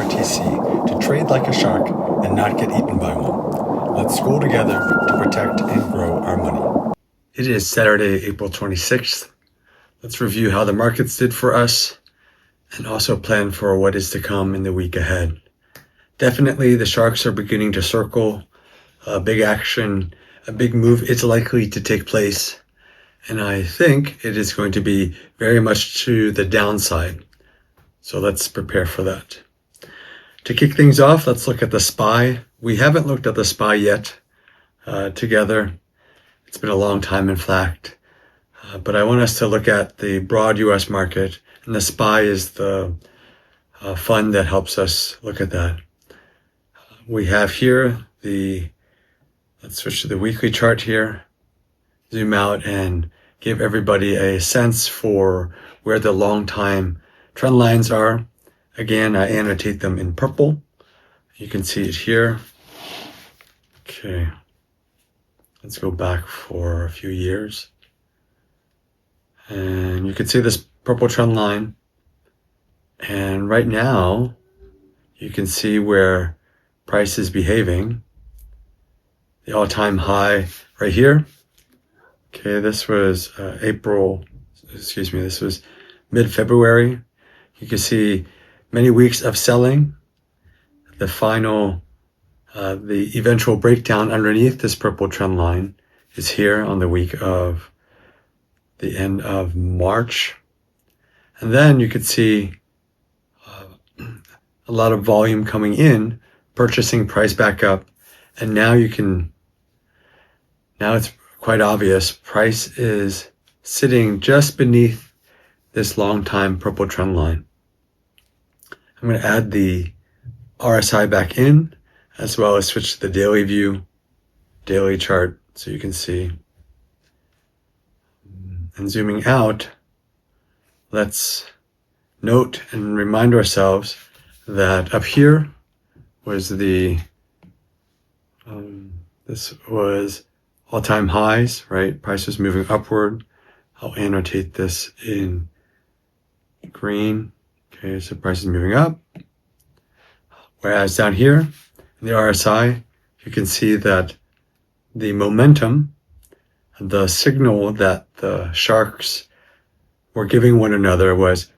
FTSE to trade like a shark and not get eaten by one. Let's school together to protect and grow our money. It is Saturday, April 26th. Let's review how the markets did for us and also plan for what is to come in the week ahead. Definitely the sharks are beginning to circle. A big action, a big move is likely to take place. And I think it is going to be very much to the downside. So let's prepare for that. To kick things off, let's look at the SPY. We haven't looked at the SPY yet together. It's been a long time, in fact. But I want us to look at the broad US market. And the SPY is the fund that helps us look at that. We have here let's switch to the weekly chart here. Zoom out and give everybody a sense for where the long time trend lines are. Again, I annotate them in purple. You can see it here. Okay. Let's go back for a few years. And you can see this purple trend line. And right now, you can see where price is behaving. The all-time high right here. Okay, this was this was mid-February. You can see many weeks of selling. The eventual breakdown underneath this purple trend line is here on the week of the end of March. And then you could see a lot of volume coming in, purchasing price back up. And now it's quite obvious, price is sitting just beneath this long time purple trend line. I'm going to add the RSI back in, as well as switch to the daily view, daily chart, so you can see. And zooming out, let's note and remind ourselves that up here was this was all-time highs, right? Price was moving upward. I'll annotate this in green. Okay, so price is moving up. Whereas down here in the RSI, you can see that the momentum, the signal that the sharks were giving one another was,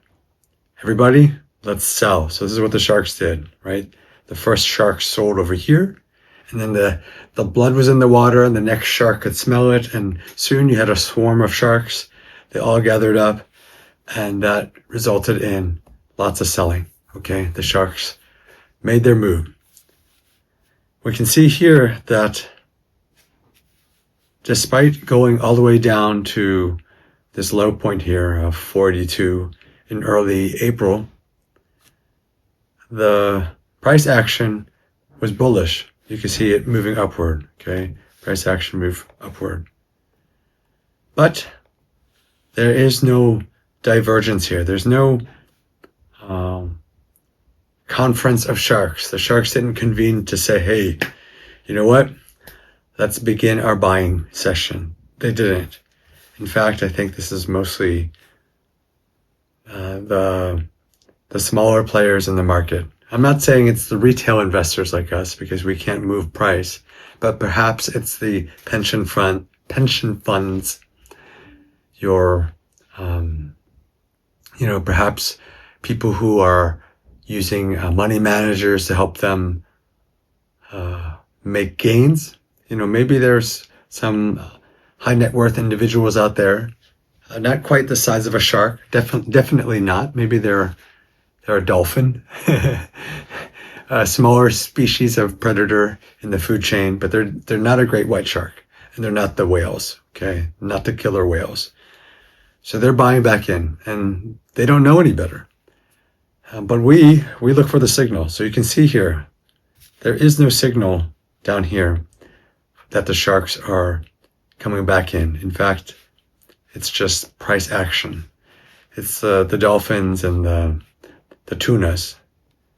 everybody, let's sell. So this is what the sharks did, right? The first shark sold over here, and then the blood was in the water, and the next shark could smell it, and soon you had a swarm of sharks. They all gathered up, and that resulted in lots of selling, okay? The sharks made their move. We can see here that despite going all the way down to this low point here of 42 in early April, the price action was bullish. You can see it moving upward, okay? Price action move upward. But there is no divergence here. There's no conference of sharks. The sharks didn't convene to say, hey, you know what? Let's begin our buying session. They didn't. In fact, I think this is mostly the smaller players in the market. I'm not saying it's the retail investors like us, because we can't move price, but perhaps it's the pension funds, perhaps people who are using money managers to help them make gains. Maybe there's some high net worth individuals out there, not quite the size of a shark, definitely not. Maybe they're a dolphin, a smaller species of predator in the food chain, but they're not a great white shark, and they're not the whales, okay? Not the killer whales. So they're buying back in, and they don't know any better. But we look for the signal. So you can see here, there is no signal down here that the sharks are coming back in. In fact, it's just price action. It's the dolphins and the tunas.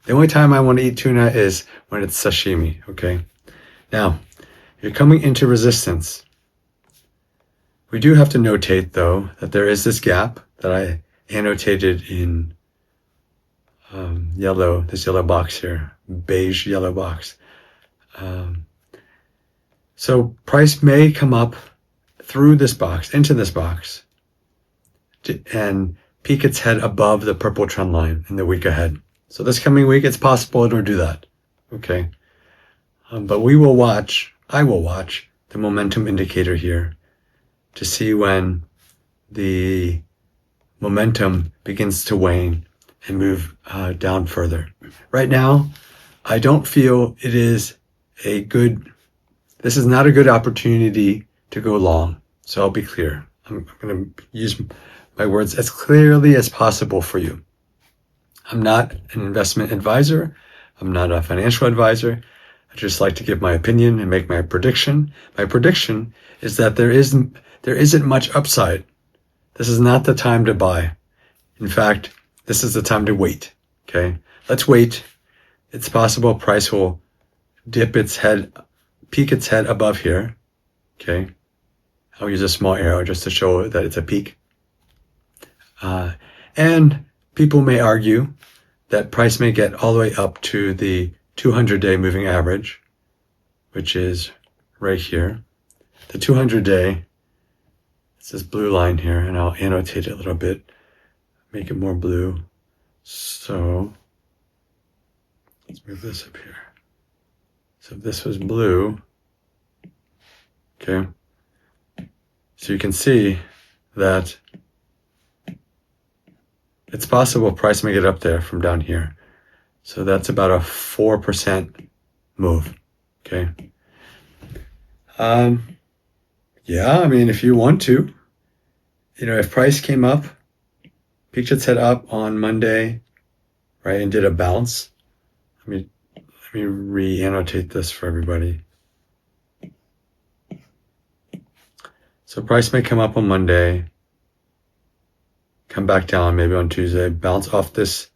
The only time I want to eat tuna is when it's sashimi, okay? Now, you're coming into resistance. We do have to notate, though, that there is this gap that I annotated in this yellow box here, beige yellow box. So price may come up through this box, into this box, and peek its head above the purple trend line in the week ahead. So this coming week, it's possible it'll do that. Okay. But I will watch the momentum indicator here to see when the momentum begins to wane and move down further. Right now, I don't feel it is this is not a good opportunity to go long. So I'll be clear. I'm going to use my words as clearly as possible for you. I'm not an investment advisor. I'm not a financial advisor. I just like to give my opinion and make my prediction. My prediction is that there isn't much upside. This is not the time to buy. In fact, this is the time to wait. Okay, let's wait. It's possible price will peek its head above here. Okay, I'll use a small arrow just to show that it's a peak. And people may argue that price may get all the way up to the 200-day moving average, which is right here. The 200-day, it's this blue line here, and I'll annotate it a little bit, make it more blue. So let's move this up here. So if this was blue, okay, so you can see that it's possible price may get up there from down here. So that's about a 4% move, okay? Yeah, I mean, if you want to, if price came up, peeked its head up on Monday, right, and did a bounce. Let me re-annotate this for everybody. So price may come up on Monday, come back down maybe on Tuesday, bounce off this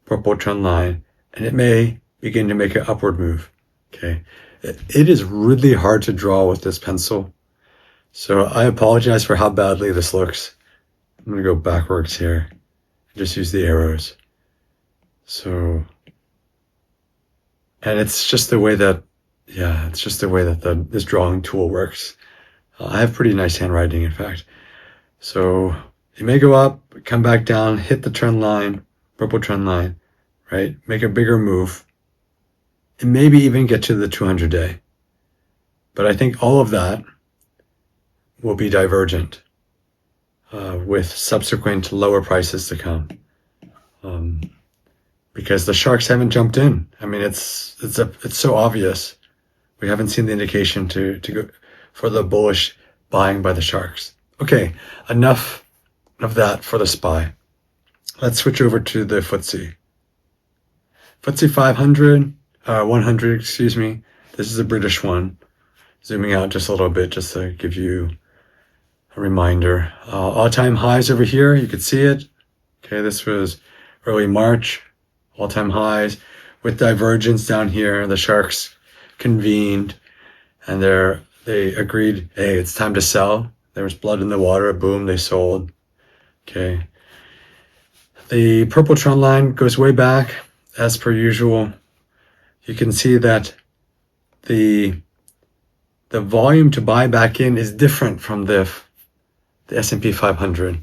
purple trend line, and it may begin to make an upward move. Okay, it is really hard to draw with this pencil, so I apologize for how badly this looks. I'm gonna go backwards here and just use the arrows. So, and it's just the way that this drawing tool works. I have pretty nice handwriting, in fact. So it may go up, come back down, hit the trend line, purple trend line, right? Make a bigger move, and maybe even get to the 200-day. But I think all of that will be divergent with subsequent lower prices to come, because the sharks haven't jumped in. I mean, it's so obvious. We haven't seen the indication to go for the bullish buying by the sharks. Okay, enough of that for the SPY. Let's switch over to the FTSE. FTSE 500, 100, excuse me. This is a British one. Zooming out just a little bit just to give you a reminder. All-time highs over here, you could see it. Okay, this was early March, all-time highs with divergence down here. The sharks convened and they agreed, hey, it's time to sell. There was blood in the water, boom, they sold. Okay. The purple trend line goes way back, as per usual. You can see that the volume to buy back in is different from the S&P 500.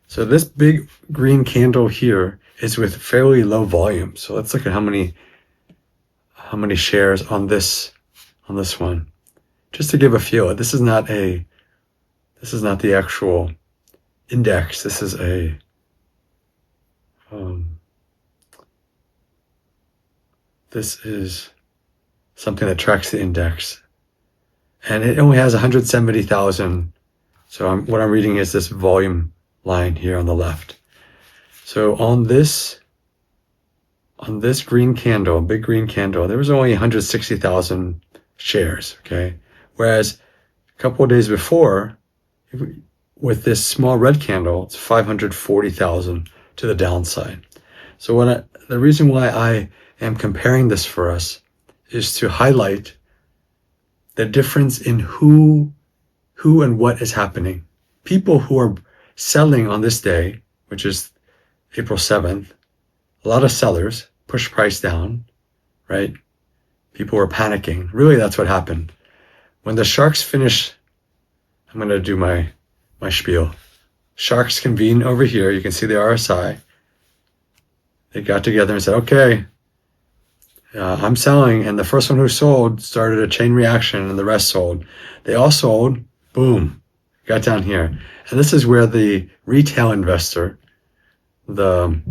So this big green candle here is with fairly low volume. So let's look at how many shares on this one. Just to give a feel, this is not the actual index. This is this is something that tracks the index, and it only has 170,000. So what I'm reading is this volume line here on the left. So on this green candle, big green candle, there was only 160,000 shares. Okay, whereas a couple of days before, with this small red candle, it's 540,000 to the downside. So the reason why I am comparing this for us is to highlight the difference in who and what is happening. People who are selling on this day, which is April 7th, a lot of sellers pushed price down, right? People were panicking. Really, that's what happened. When the sharks finish, I'm going to do my spiel. Sharks convene over here. You can see the RSI. They got together and said, okay, I'm selling. And the first one who sold started a chain reaction and the rest sold. They all sold. Boom. Got down here. And this is where the retail investor, the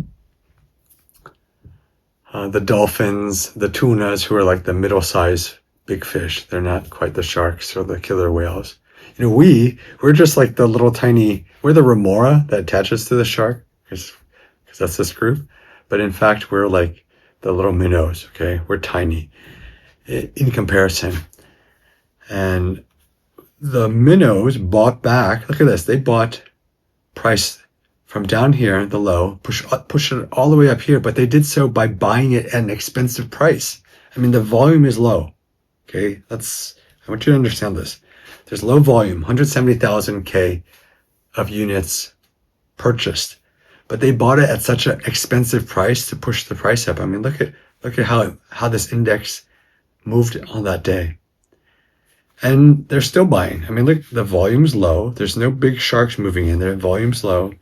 dolphins, the tunas, who are like the middle-sized big fish. They're not quite the sharks or the killer whales. You know, we're just like the little tiny, we're the remora that attaches to the shark, because that's this group. But in fact, we're like the little minnows, okay? We're tiny in comparison. And the minnows bought back, look at this, they bought price from down here, the low, push it all the way up here, but they did so by buying it at an expensive price. I mean, the volume is low, okay? I want you to understand this. There's low volume, 170,000 K of units purchased, but they bought it at such an expensive price to push the price up. I mean, look at how this index moved on that day. And they're still buying. I mean, look, the volume's low. There's no big sharks moving in there. Volume's low.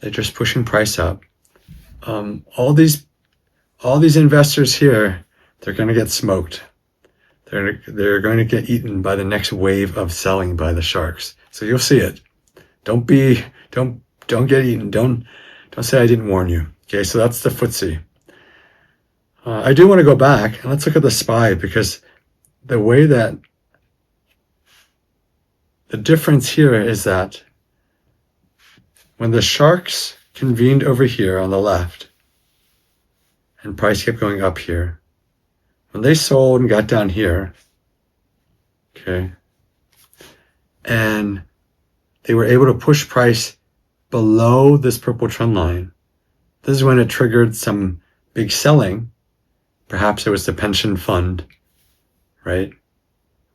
They're just pushing price up. All these investors here, they're going to get smoked. They're going to get eaten by the next wave of selling by the sharks. So you'll see it. Don't get eaten. Don't say I didn't warn you. Okay, so that's the FTSE. I do want to go back and let's look at the SPY, because the way that the difference here is that when the sharks convened over here on the left and price kept going up here, when they sold and got down here, okay, and they were able to push price below this purple trend line, this is when it triggered some big selling. Perhaps it was the pension fund, right,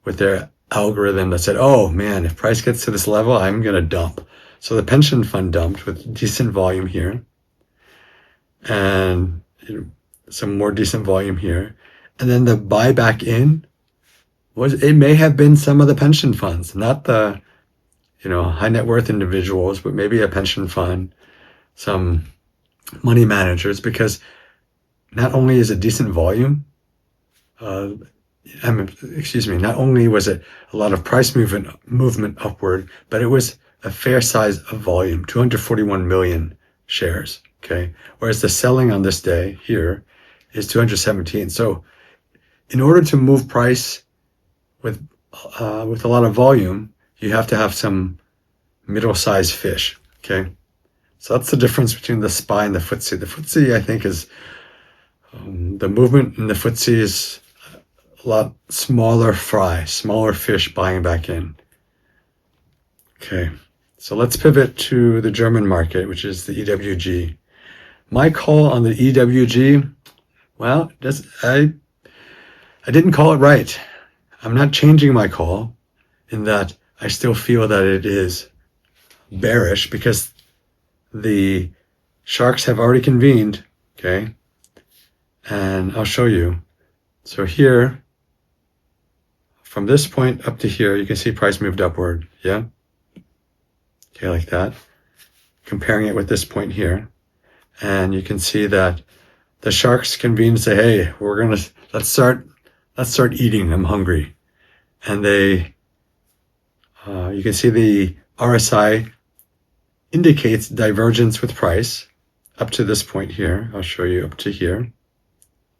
with their algorithm that said, oh man, if price gets to this level, I'm going to dump. So the pension fund dumped with decent volume here and some more decent volume here. And then the buyback in it may have been some of the pension funds, not the, high net worth individuals, but maybe a pension fund, some money managers, because not only is it decent volume, not only was it a lot of price movement upward, but it was a fair size of volume, 241 million shares, okay? Whereas the selling on this day here is 217. So in order to move price with a lot of volume, you have to have some middle-sized fish, okay? So that's the difference between the SPY and the FTSE. The FTSE, I think, is the movement in the FTSE is a lot smaller fish buying back in. Okay, so let's pivot to the German market, which is the EWG. My call on the EWG, well, I didn't call it right. I'm not changing my call in that I still feel that it is bearish because the sharks have already convened, okay? And I'll show you. So here, from this point up to here, you can see price moved upward, yeah? Okay, like that. Comparing it with this point here. And you can see that the sharks convene and say, hey, let's start eating, I'm hungry. And you can see the RSI indicates divergence with price up to this point here. I'll show you up to here.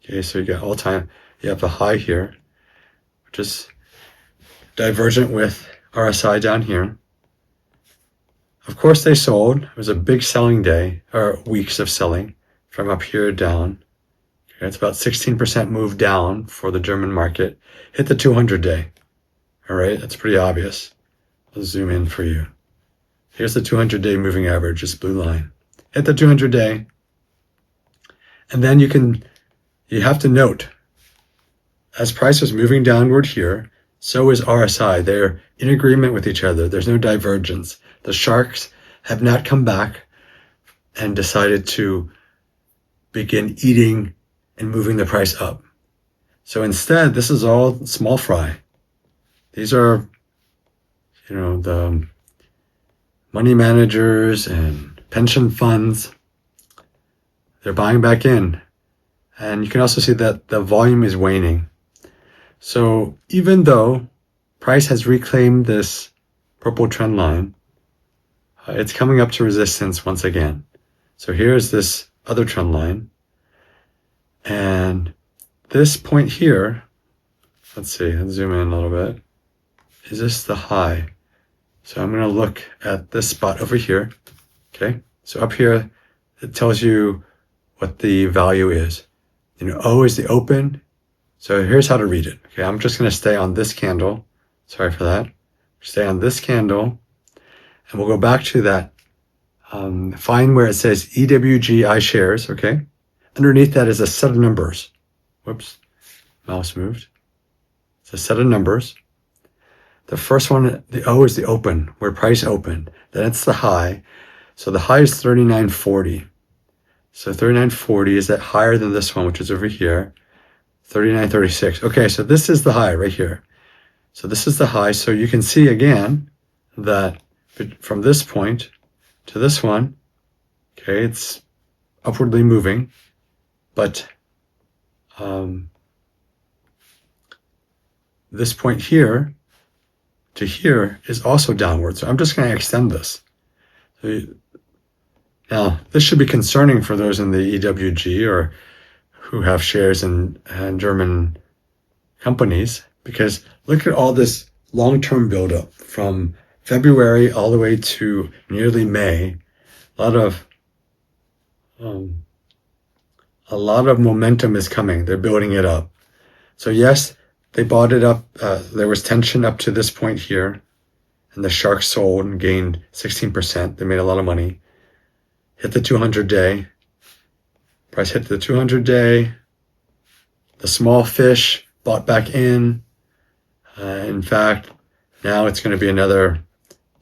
Okay, so you got you have the high here, which is divergent with RSI down here. Of course they sold. It was a big selling day, or weeks of selling from up here down. Okay, it's about 16% move down for the German market. Hit the 200-day. All right, that's pretty obvious. I'll zoom in for you. Here's the 200-day moving average, this blue line. Hit the 200-day. And then you have to note, as price is moving downward here, so is RSI. They're in agreement with each other. There's no divergence. The sharks have not come back and decided to begin eating and moving the price up. So instead, this is all small fry. These are, the money managers and pension funds. They're buying back in. And you can also see that the volume is waning. So even though price has reclaimed this purple trend line, it's coming up to resistance once again. So here's this other trend line. And this point here, let's see, let's zoom in a little bit. Is this the high? So I'm going to look at this spot over here. Okay. So up here, it tells you what the value is. O is the open. So here's how to read it. Okay. I'm just going to stay on this candle. Sorry for that. Stay on this candle. And we'll go back to that. Find where it says EWG iShares. Okay. Underneath that is a set of numbers. Whoops. Mouse moved. It's a set of numbers. The first one, the O is the open, where price opened. Then it's the high. So the high is 39.40. So 39.40, is that higher than this one, which is over here? 39.36. Okay, so this is the high right here. So this is the high. So you can see again that from this point to this one, okay, it's upwardly moving. But this point here to here is also downward. So I'm just going to extend this. Now, this should be concerning for those in the EWG or who have shares in German companies, because look at all this long-term buildup from February all the way to nearly May. A lot of momentum is coming. They're building it up. So yes, they bought it up. There was tension up to this point here, and the sharks sold and gained 16%. They made a lot of money. Hit the 200-day. Price hit the 200-day. The small fish bought back in. In fact, now it's going to be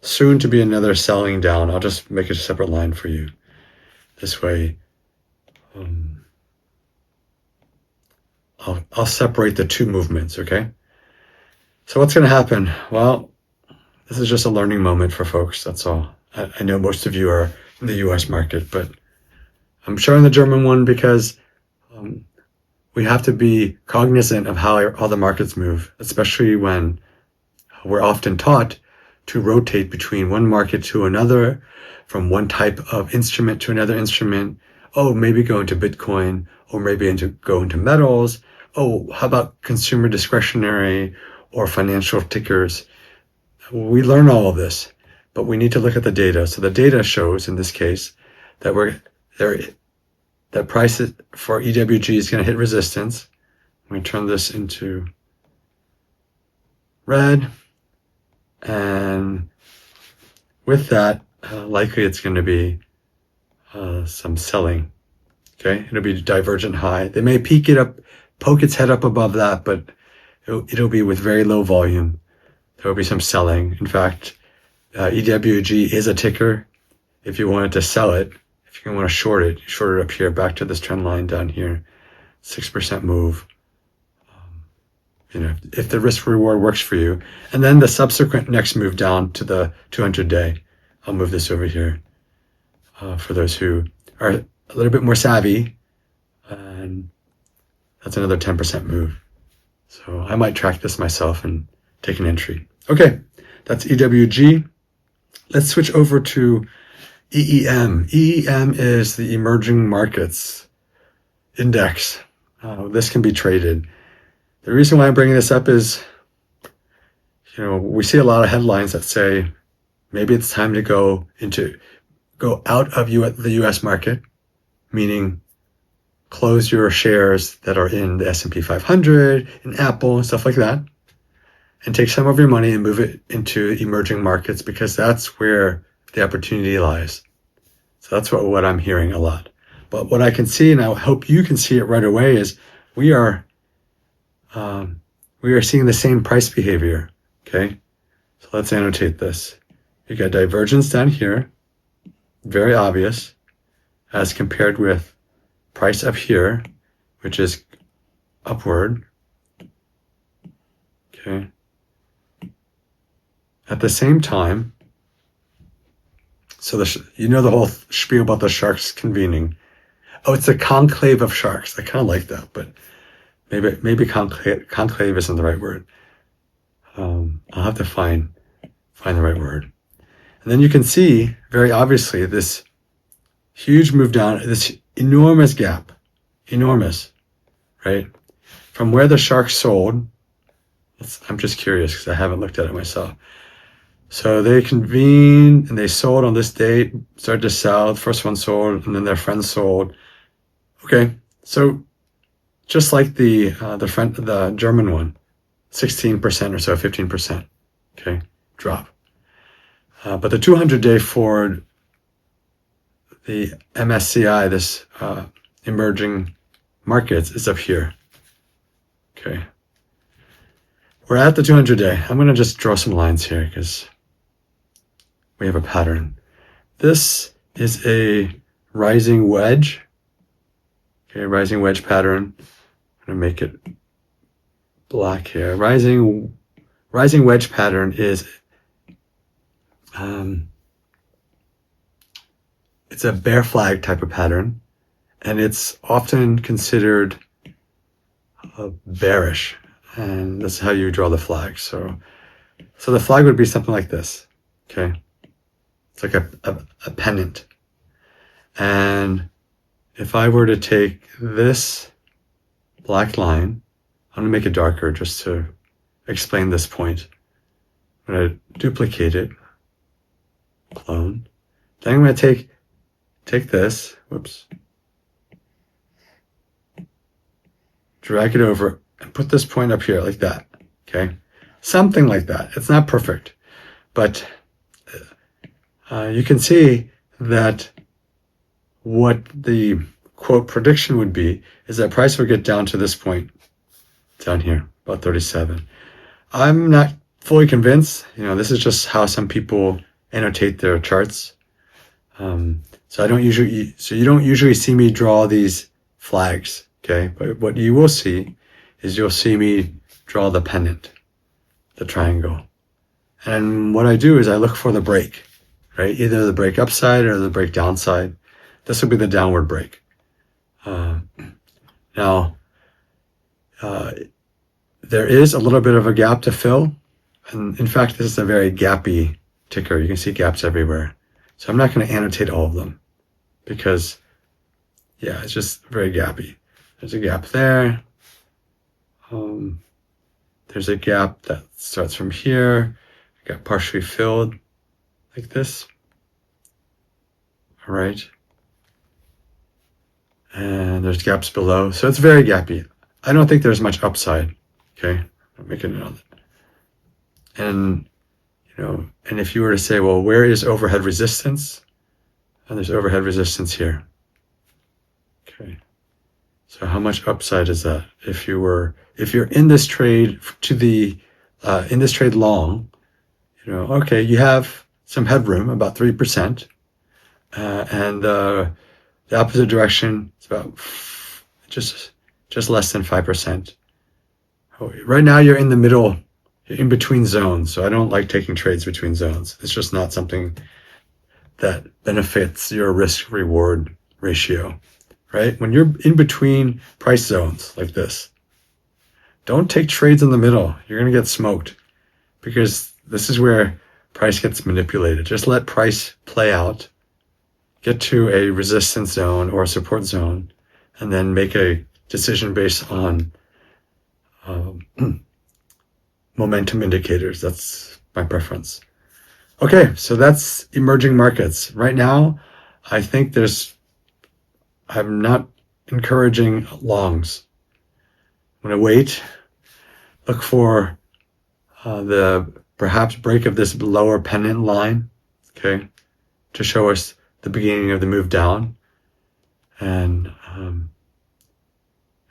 soon to be another selling down. I'll just make a separate line for you. This way, I'll separate the two movements, okay? So what's going to happen? Well, this is just a learning moment for folks, that's all. I know most of you are in the US market, but I'm showing the German one because we have to be cognizant of how all the markets move, especially when we're often taught to rotate between one market to another, from one type of instrument to another instrument. Oh, maybe go into Bitcoin, or maybe go into metals. Oh, how about consumer discretionary or financial tickers? We learn all of this, but we need to look at the data. So the data shows, in this case, that that price for EWG is going to hit resistance. I'm going to turn this into red, and with that, likely it's going to be some selling. Okay, it'll be a divergent high. They may poke its head up above that, but it'll be with very low volume. There will be some selling. In fact, EWG is a ticker. If you wanted to sell it, if you want to short it up here, back to this trend line down here, 6% move. If the risk reward works for you. And then the subsequent next move down to the 200-day. I'll move this over here for those who are a little bit more savvy. And that's another 10% move. So I might track this myself and take an entry. Okay, that's EWG. Let's switch over to EEM. EEM is the Emerging Markets Index. This can be traded. The reason why I'm bringing this up is, we see a lot of headlines that say maybe it's time to go out of the US market, meaning close your shares that are in the S&P 500, in Apple, and stuff like that, and take some of your money and move it into emerging markets, because that's where the opportunity lies. So that's what I'm hearing a lot. But what I can see, and I hope you can see it right away, is we are seeing the same price behavior. Okay, so let's annotate this. You got divergence down here, very obvious, as compared with price up here, which is upward. Okay. At the same time, so you know the whole spiel about the sharks convening. Oh, it's a conclave of sharks. I kind of like that, but maybe conclave isn't the right word. I'll have to find the right word. And then you can see very obviously this huge move down, this enormous gap, right? From where the sharks sold. I'm just curious because I haven't looked at it myself. So they convened and they sold on this date, started to sell. The first one sold, and then their friends sold. Okay, so just like the German one, 16% or so, 15%. Okay, drop. But the 200-day forward, the MSCI, this emerging markets, is up here. Okay. We're at the 200-day. I'm going to just draw some lines here because we have a pattern. This is a rising wedge. Okay, rising wedge pattern. I'm going to make it black here. Rising wedge pattern is it's a bear flag type of pattern, and it's often considered bearish. And that's how you draw the flag. So the flag would be something like this. Okay, it's like a pennant. And if I were to take this black line, I'm gonna make it darker just to explain this point. I'm gonna duplicate it, clone. Then I'm gonna take this, whoops, drag it over and put this point up here like that, okay? Something like that. It's not perfect, but you can see that what the quote prediction would be is that price would get down to this point down here, about 37. I'm not fully convinced. This is just how some people annotate their charts. So you don't usually see me draw these flags, okay? But what you will see is you'll see me draw the pennant, the triangle. And what I do is I look for the break, right? Either the break upside or the break downside. This will be the downward break. Now, there is a little bit of a gap to fill. And in fact, this is a very gappy ticker. You can see gaps everywhere. So I'm not going to annotate all of them because, yeah, it's just very gappy. There's a gap there. There's a gap that starts from here. It got partially filled like this. All right. And there's gaps below. So it's very gappy. I don't think there's much upside. Okay. I'm making it on that. And, and if you were to say, well, where is overhead resistance? And there's overhead resistance here. Okay. So how much upside is that? If you're in this trade in this trade long, okay, you have some headroom, about 3%, and the opposite direction is about just less than 5%. Right now you're in the middle, you're in between zones. So I don't like taking trades between zones. It's just not something that benefits your risk reward ratio. Right? When you're in between price zones like this, don't take trades in the middle. You're going to get smoked because this is where price gets manipulated. Just let price play out, get to a resistance zone or a support zone, and then make a decision based on momentum indicators. That's my preference. Okay, so that's emerging markets. Right now, I think I'm not encouraging longs. I'm going to wait, look for the perhaps break of this lower pennant line, okay, to show us the beginning of the move down. And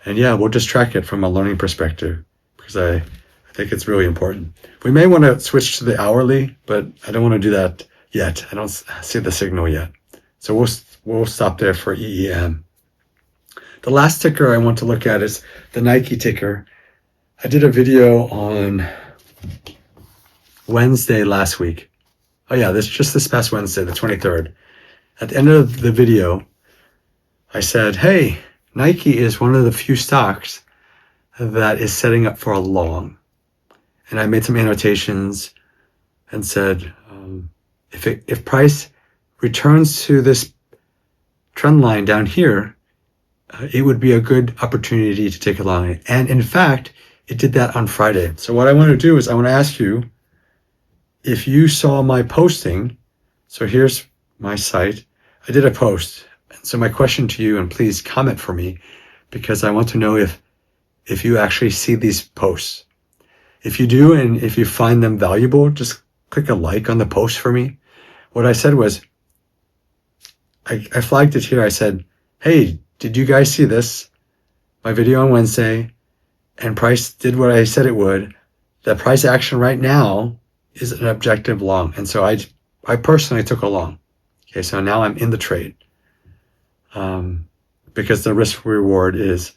yeah, we'll just track it from a learning perspective because I think it's really important. We may want to switch to the hourly, but I don't want to do that yet. I don't see the signal yet. So we'll stop there for EEM. The last ticker I want to look at is the Nike ticker. I did a video on Wednesday last week. Oh yeah, this past Wednesday, the 23rd. At the end of the video, I said, hey, Nike is one of the few stocks that is setting up for a long. And I made some annotations and said, if price returns to this trend line down here, it would be a good opportunity to take a long. And in fact, it did that on Friday. So what I want to do is I want to ask you if you saw my posting. So here's my site. I did a post. And so my question to you, and please comment for me, because I want to know if you actually see these posts. If you do, and if you find them valuable, just click a like on the post for me. What I said was, I flagged it here. I said, hey, did you guys see this? My video on Wednesday, and price did what I said it would. The price action right now is an objective long. And so I personally took a long. Okay, so now I'm in the trade. Because the risk reward is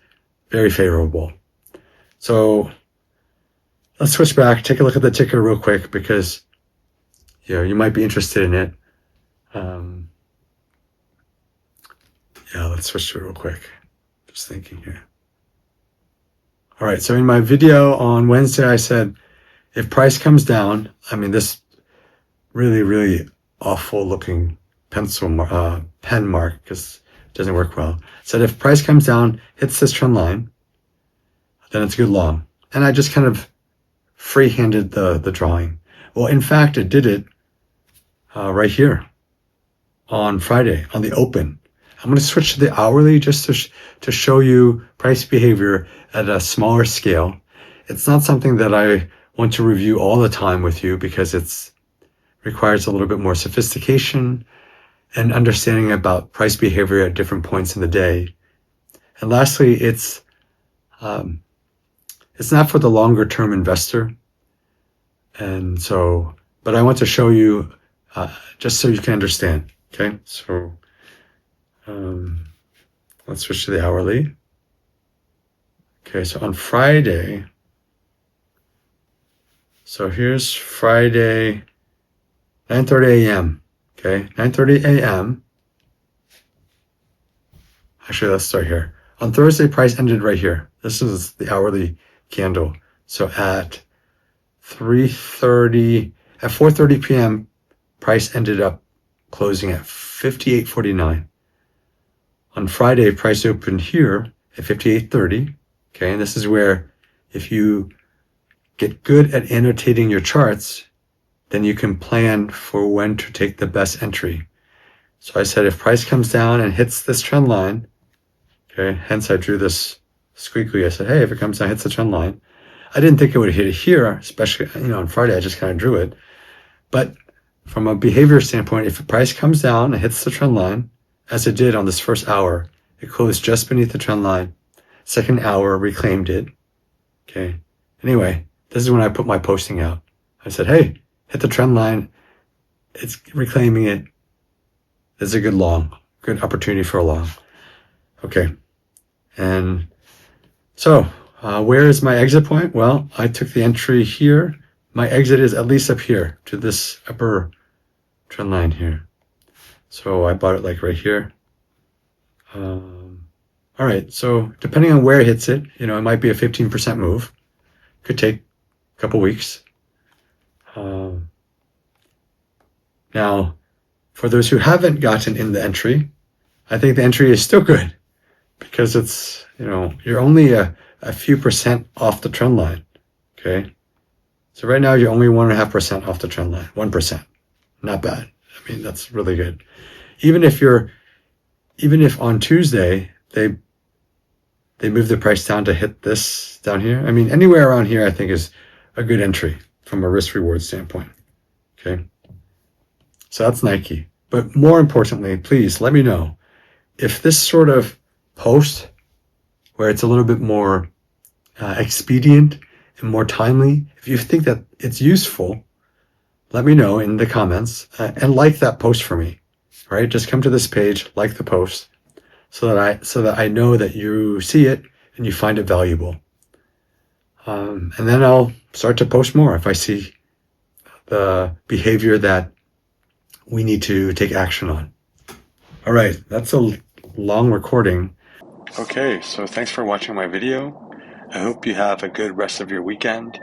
very favorable. So let's switch back, take a look at the ticker real quick, because you might be interested in it. Let's switch to it real quick. Just thinking here. All right, so in my video on Wednesday, I said, if price comes down, this really, really awful looking pen mark, because it doesn't work well. Said if price comes down, hits this trend line, then it's a good long. And I just kind of free-handed the drawing. Well, in fact, it did it right here on Friday on the open. I'm going to switch to the hourly just to show you price behavior at a smaller scale. It's not something that I want to review all the time with you, because it requires a little bit more sophistication and understanding about price behavior at different points in the day. And lastly, it's not for the longer term investor. And so, but I want to show you just so you can understand. Okay, so let's switch to the hourly. Okay, so on Friday, so here's Friday, 9:30 a.m. Okay, 9:30 a.m. Actually, let's start here. On Thursday, price ended right here. This is the hourly candle. So at 4:30 p.m., price ended up closing at 58.49. On Friday, price opened here at 58.30. Okay, and this is where if you get good at annotating your charts, then you can plan for when to take the best entry. So I said if price comes down and hits this trend line, okay, hence I drew this squiggly. I said, hey, if it comes down, hits the trend line. I didn't think it would hit it here, especially on Friday. I just kind of drew it. But from a behavior standpoint, if the price comes down and hits the trend line, as it did on this first hour, it closed just beneath the trend line. Second hour, reclaimed it. Okay. Anyway, this is when I put my posting out. I said, hey, hit the trend line. It's reclaiming it. It's a good long, good opportunity for a long. Okay. And so, where is my exit point? Well, I took the entry here. My exit is at least up here to this upper trend line here. So I bought it like right here. All right, so depending on where it hits it, it might be a 15% move. Could take a couple weeks. Now, for those who haven't gotten in the entry, I think the entry is still good, because it's, you're only a few percent off the trend line. Okay. So right now you're only 1.5% off the trend line, 1%. Not bad. That's really good. Even if on Tuesday they move the price down to hit this down here. Anywhere around here I think is a good entry from a risk reward standpoint. Okay. So that's Nike. But more importantly, please let me know if this sort of post where it's a little bit more expedient and more timely, if you think that it's useful, let me know in the comments and like that post for me. All right, just come to this page, like the post, so that I know that you see it and you find it valuable. And then I'll start to post more if I see the behavior that we need to take action on. All right, that's a long recording. Okay, so thanks for watching my video. I hope you have a good rest of your weekend.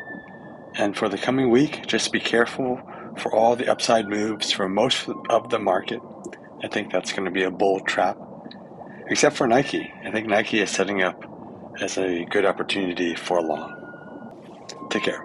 And for the coming week, just be careful for all the upside moves for most of the market. I think that's going to be a bull trap, except for Nike. I think Nike is setting up as a good opportunity for long. Take care.